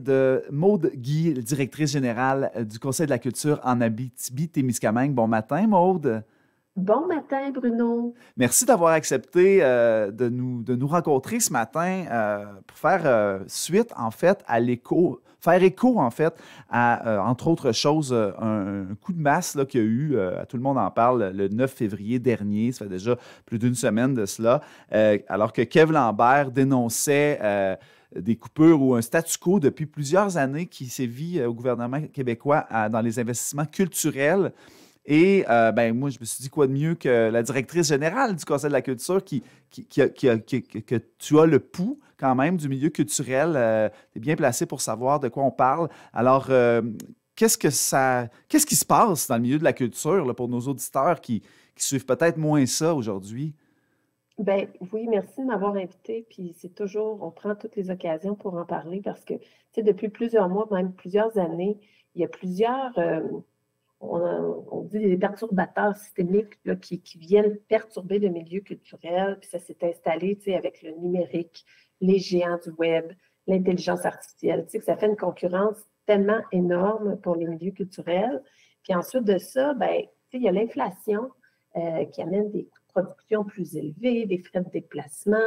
De Maude Guy, directrice générale du Conseil de la culture en Abitibi-Témiscamingue. Bon matin, Maude. Bon matin, Bruno. Merci d'avoir accepté de nous rencontrer ce matin pour faire suite, en fait, à l'écho, faire écho, en fait, à, entre autres choses, un coup de masse là, qu'il y a eu, tout le monde en parle, le 9 février dernier, ça fait déjà plus d'une semaine de cela, alors que Kev Lambert dénonçait des coupures ou un statu quo depuis plusieurs années qui sévit au gouvernement québécois dans les investissements culturels. Et ben, moi, je me suis dit quoi de mieux que la directrice générale du Conseil de la culture que tu as le pouls quand même du milieu culturel. Tu es bien placé pour savoir de quoi on parle. Alors, qu'est-ce qui se passe dans le milieu de la culture là, pour nos auditeurs qui suivent peut-être moins ça aujourd'hui? Ben oui, merci de m'avoir invité. Puis c'est toujours, on prend toutes les occasions pour en parler parce que, tu sais, depuis plusieurs mois, même plusieurs années, il y a plusieurs, on dit des perturbateurs systémiques là, qui viennent perturber le milieu culturel. Puis ça s'est installé, tu sais, avec le numérique, les géants du web, l'intelligence artificielle. Tu sais, que ça fait une concurrence tellement énorme pour les milieux culturels. Puis ensuite de ça, ben, tu sais, il y a l'inflation qui amène des coûts de production plus élevés, des frais de déplacement,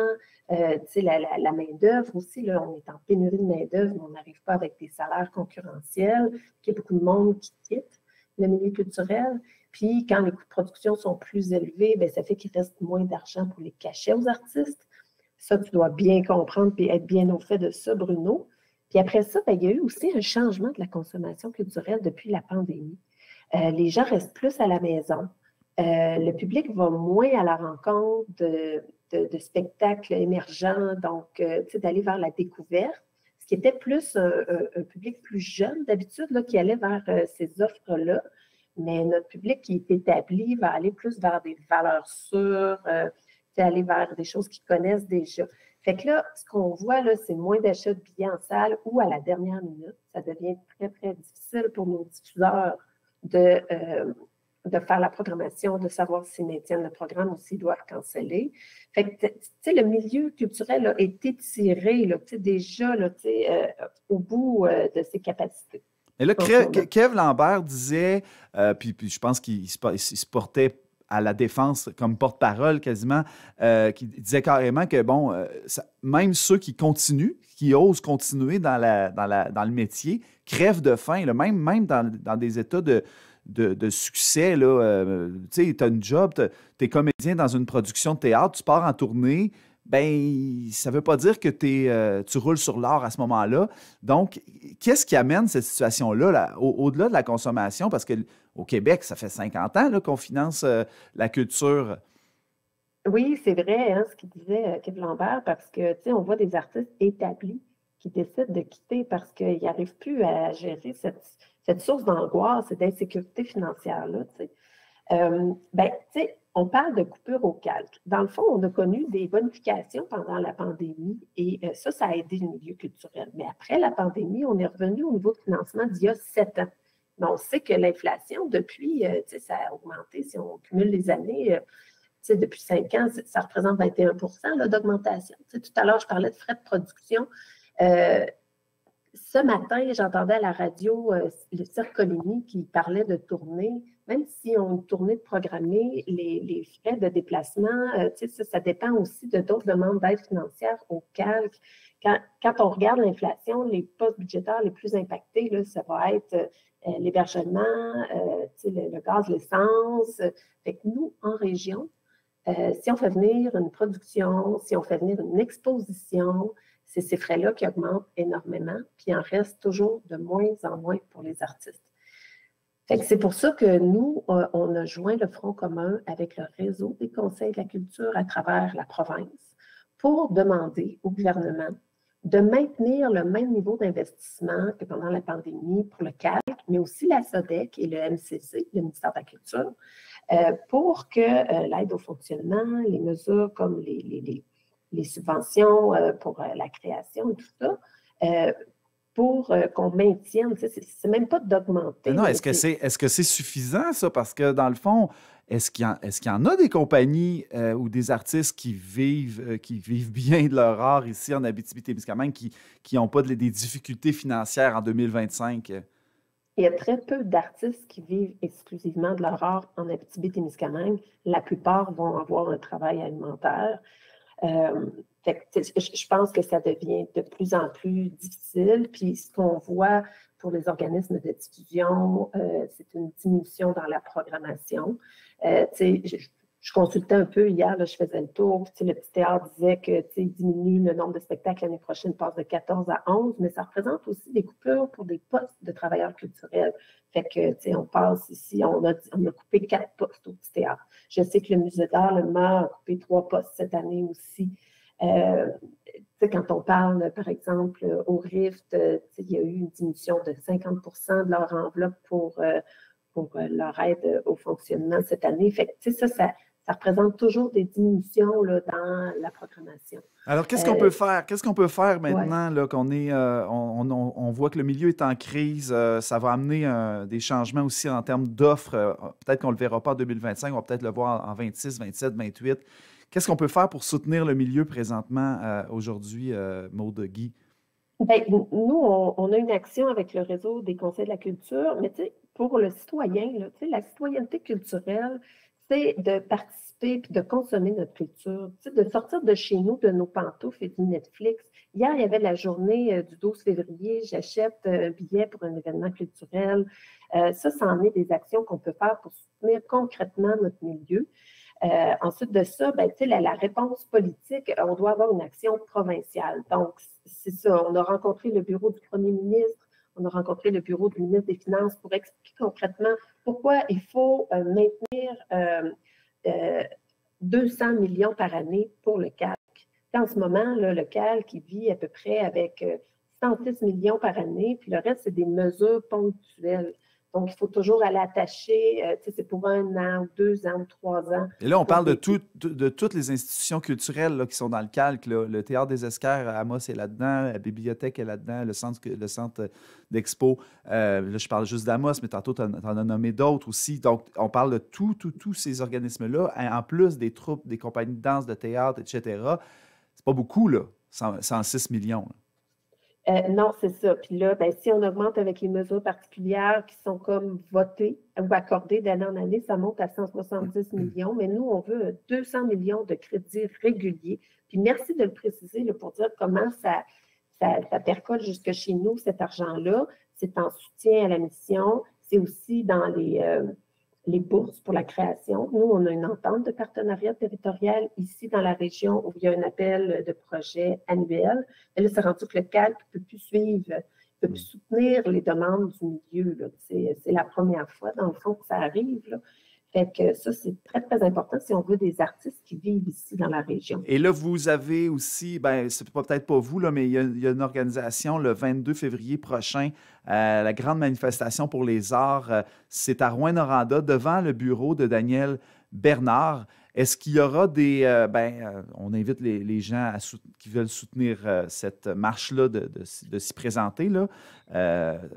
tu sais, la main-d'œuvre aussi. Là, on est en pénurie de main-d'œuvre, mais on n'arrive pas avec des salaires concurrentiels. Il y a beaucoup de monde qui quitte le milieu culturel. Puis, quand les coûts de production sont plus élevés, bien, ça fait qu'il reste moins d'argent pour les cachets aux artistes. Ça, tu dois bien comprendre et être bien au fait de ça, Bruno. Puis après ça, bien, il y a eu aussi un changement de la consommation culturelle depuis la pandémie. Les gens restent plus à la maison. Le public va moins à la rencontre de spectacles émergents, donc tu sais, d'aller vers la découverte, ce qui était plus un public plus jeune d'habitude, là, qui allait vers ces offres-là. Mais notre public qui est établi va aller plus vers des valeurs sûres, aller vers des choses qu'ils connaissent déjà. Fait que là, ce qu'on voit, là, c'est moins d'achats de billets en salle ou à la dernière minute. Ça devient très, très difficile pour nos diffuseurs de, euh, de faire la programmation, de savoir s'ils maintiennent le programme ou s'ils doivent canceller. Fait que, tu sais, le milieu culturel a été tiré, là, tu sais, déjà, là, tu sais, au bout de ses capacités Et là, en ce moment. Kev Lambert disait, puis je pense qu'il se portait à la défense comme porte-parole quasiment, qui disait carrément que, bon, même ceux qui continuent, qui osent continuer dans le métier, crèvent de faim, là, même dans des états de succès. Tu sais, tu as une job, tu es comédien dans une production de théâtre, tu pars en tournée, ben, ça ne veut pas dire que tu roules sur l'or à ce moment-là. Donc, qu'est-ce qui amène cette situation-là là, au-delà de la consommation? Parce qu'au Québec, ça fait 50 ans là, qu'on finance la culture. Oui, c'est vrai, hein, ce qu'il disait Kev Lambert, parce que, tu sais, on voit des artistes établis qui décident de quitter parce qu'ils n'arrivent plus à gérer cette source d'angoisse et d'insécurité financière-là, tu sais. Ben, tu sais, on parle de coupure au calque. Dans le fond, on a connu des bonifications pendant la pandémie et ça a aidé le milieu culturel. Mais après la pandémie, on est revenu au niveau de financement d'il y a 7 ans. Mais on sait que l'inflation, depuis, tu sais, ça a augmenté. Si on cumule les années, tu sais, depuis 5 ans, ça représente 21 d'augmentation. Tu sais, tout à l'heure, je parlais de frais de production. Euh, Ce matin, j'entendais à la radio le Cirque Coligny qui parlait de tournée. Même si on a une tournée de programmée, les frais de déplacement, ça dépend aussi de d'autres demandes d'aide financière au calque. Quand on regarde l'inflation, les postes budgétaires les plus impactés, là, ça va être l'hébergement, le gaz, l'essence. Fait que nous, en région, si on fait venir une production, si on fait venir une exposition, c'est ces frais-là qui augmentent énormément, puis il en reste toujours de moins en moins pour les artistes. Fait que c'est pour ça que nous, on a joint le Front commun avec le réseau des conseils de la culture à travers la province pour demander au gouvernement de maintenir le même niveau d'investissement que pendant la pandémie pour le CALC, mais aussi la SODEC et le MCC, le ministère de la Culture, pour que l'aide au fonctionnement, les mesures comme les subventions pour la création et tout ça, pour qu'on maintienne. C'est même pas d'augmenter. Non, est-ce que c'est suffisant, ça? Parce que dans le fond, est-ce qu'il y en a des compagnies ou des artistes qui vivent bien de leur art ici en Abitibi-Témiscamingue, qui n'ont pas des difficultés financières en 2025? Il y a très peu d'artistes qui vivent exclusivement de leur art en Abitibi-Témiscamingue. La plupart vont avoir un travail alimentaire. Je pense que ça devient de plus en plus difficile. Puis ce qu'on voit pour les organismes de diffusion, c'est une diminution dans la programmation. Je consultais un peu hier, là, je faisais le tour. Le petit théâtre disait que diminue le nombre de spectacles l'année prochaine, passe de 14 à 11, mais ça représente aussi des coupures pour des postes de travailleurs culturels. Fait que, on passe ici, on a coupé 4 postes au petit théâtre. Je sais que le Musée d'art, le MA, a coupé 3 postes cette année aussi. Quand on parle, par exemple, au Rift, il y a eu une diminution de 50 de leur enveloppe pour leur aide au fonctionnement cette année. Fait que, ça représente toujours des diminutions là, dans la programmation. Alors, qu'est-ce qu'on peut faire? Qu'est-ce qu'on peut faire maintenant Ouais. là, on voit que le milieu est en crise? Ça va amener des changements aussi en termes d'offres. Peut-être qu'on ne le verra pas en 2025, on va peut-être le voir en 26, 27, 28. Qu'est-ce qu'on peut faire pour soutenir le milieu présentement aujourd'hui, Maude, Guy? Bien, nous, on a une action avec le réseau des conseils de la culture, mais pour le citoyen, là, la citoyenneté culturelle, c'est de participer puis de consommer notre culture, de sortir de chez nous, de nos pantoufles et du Netflix. Hier, il y avait la journée du 12 février, j'achète un billet pour un événement culturel. Ça en est des actions qu'on peut faire pour soutenir concrètement notre milieu. Ensuite de ça, ben, la réponse politique, on doit avoir une action provinciale. Donc, c'est ça. On a rencontré le bureau du premier ministre, on a rencontré le bureau du ministre des Finances pour expliquer concrètement pourquoi il faut maintenir 200 millions par année pour le CALQ. En ce moment, là, le CALQ, il vit à peu près avec 106 millions par année, puis le reste, c'est des mesures ponctuelles. Donc, il faut toujours aller attacher, c'est pour 1 an, 2 ans, 3 ans. Et là, on parle de toutes les institutions culturelles là, qui sont dans le calque. Là. Le Théâtre des Esquerres, Amos est là-dedans, la bibliothèque est là-dedans, le centre d'expo. Là, je parle juste d'Amos, mais tantôt, tu en as nommé d'autres aussi. Donc, on parle de tous ces organismes-là, en plus des troupes, des compagnies de danse, de théâtre, etc. C'est pas beaucoup, là, 106 millions. Là. Non, c'est ça. Puis là, ben, si on augmente avec les mesures particulières qui sont comme votées ou accordées d'année en année, ça monte à 170 millions. Mais nous, on veut 200 millions de crédits réguliers. Puis merci de le préciser là, pour dire comment ça percole jusque chez nous, cet argent-là. C'est en soutien à la mission. C'est aussi dans les bourses pour la création. Nous, on a une entente de partenariat territorial ici dans la région où il y a un appel de projet annuel. Et là, c'est rendu que le CALQ ne peut plus suivre, ne peut plus soutenir les demandes du milieu. C'est la première fois, dans le fond, que ça arrive. Là. Fait que ça, c'est très, très important si on veut des artistes qui vivent ici dans la région. Et là, vous avez aussi, ben, c'est peut-être pas vous, là, mais il y a une organisation le 22 février prochain, la grande manifestation pour les arts. C'est à Rouyn-Noranda, devant le bureau de Daniel Bernard. Est-ce qu'il y aura on invite les gens qui veulent soutenir cette marche-là de s'y présenter. Là.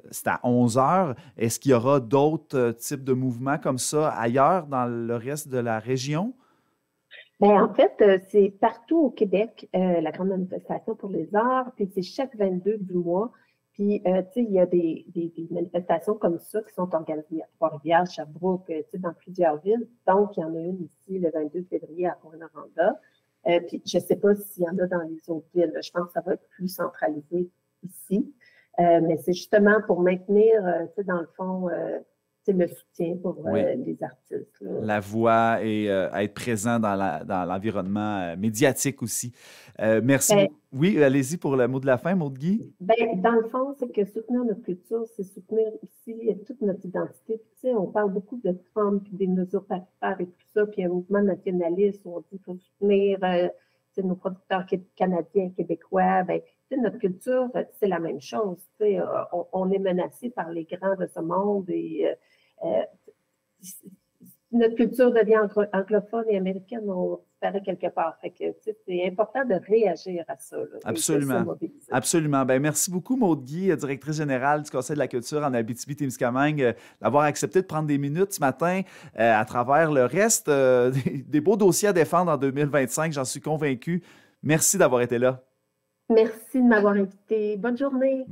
C'est à 11 heures. Est-ce qu'il y aura d'autres types de mouvements comme ça ailleurs dans le reste de la région? Bien, en fait, c'est partout au Québec, la grande manifestation pour les arts, puis c'est chaque 22 du mois. Puis, il y a des manifestations comme ça qui sont organisées à Trois-Rivières, Sherbrooke, dans plusieurs villes. Donc, il y en a une ici le 22 février à Rouyn-Noranda. Puis, je ne sais pas s'il y en a dans les autres villes. Je pense que ça va être plus centralisé ici. Mais c'est justement pour maintenir, dans le fond, le soutien pour les artistes. Là. La voix et être présent dans l'environnement médiatique aussi. Merci. Oui, allez-y pour le mot de la fin, Maude Guy. Dans le fond, c'est que soutenir notre culture, c'est soutenir aussi toute notre identité. On parle beaucoup de Trump, des mesures tarifaires et tout ça, puis un mouvement nationaliste où on dit qu'il faut soutenir nos producteurs canadiens, québécois. Notre culture, c'est la même chose. On est menacé par les grands de ce monde et notre culture devient anglophone et américaine, on disparaît quelque part. Fait que, c'est important de réagir à ça, là, Absolument. et de se mobiliser. Absolument. Ben, merci beaucoup, Maude Guy, directrice générale du Conseil de la culture en Abitibi-Témiscamingue, d'avoir accepté de prendre des minutes ce matin à travers le reste des beaux dossiers à défendre en 2025. J'en suis convaincu. Merci d'avoir été là. Merci de m'avoir invité. Bonne journée. Bonne